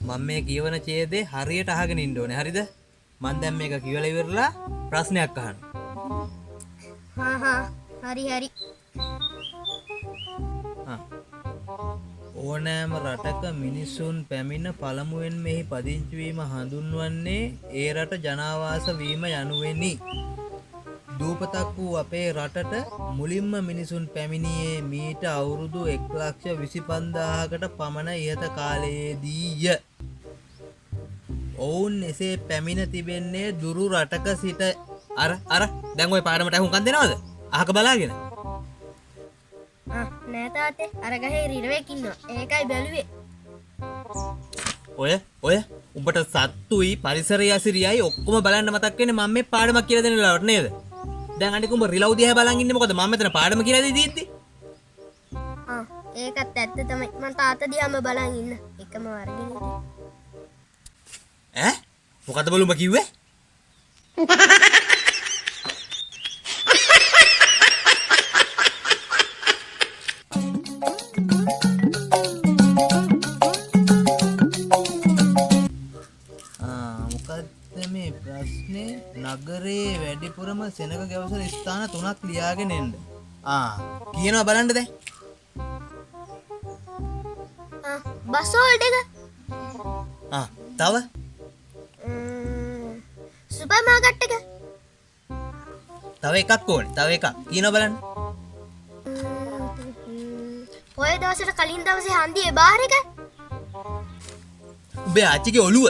මම මේ කියවන ඡේදේ හරියට අහගෙන ඉන්න ඕනේ. හරිද? මම දැන් මේක කියවලා ඉවරලා ප්‍රශ්නයක් අහනවා. හරි. ඕනෑම රටක මිනිසුන් පැමිණ පළමුවෙන් මෙහි පදිංචි වීම හඳුන්වන්නේ ඒ රට ජනාවාස වීම යනුවෙනි. දූපතක් වූ අපේ රටට මුලින්ම මිනිසුන් පැමිණියේ මීට අවුරුදු 1,25,000කට පමණ ඉහත කාලයේදීය. ඔවුන් එසේ පැමිණ තිබෙන්නේ දුරු රටක සිට. අර දැන් ওই පාඩමට අහුම්කම් දෙනවද? අහක බලාගෙන. නෑ තාත්තේ අර ගහේ රිරවෙක් ඉන්නවා. ඒකයි බැලුවේ. ඔය උඹට සත්තුයි පරිසරය ඇසිරියයි ඔක්කොම බලන්න මතක් වෙන්නේ මම මේ පාඩමක් කියලා දෙන වෙලාවට නේද? දැන් අනික උඹ රිලව් දිහා බලන් ඉන්නේ මොකද? මම මෙතන පාඩම කියලා දීද්දි. ඒකත් ඇත්ත තමයි. මං තාත්තා දිහාම බලන් ඉන්න. එකම වර්ගෙනේ. මොකද බලුඹ කිව්වේ? මේ ප්‍රශ්නේ නගරේ වැඩිපුරම සෙනග ගැවසෙන ස්ථාන 3ක් ලියාගෙන එන්න. කියනවා බලන්න දැන්. බස් හෝල්ඩ් එක. තව? සුපර් මාකට් එක. තව එකක් ඕනේ. තව එකක්. කියනවා බලන්න. ඔය දවසට කලින් දවසේ හන්දියේ බාර් එක. උඹේ ආච්චිගේ ඔළුව.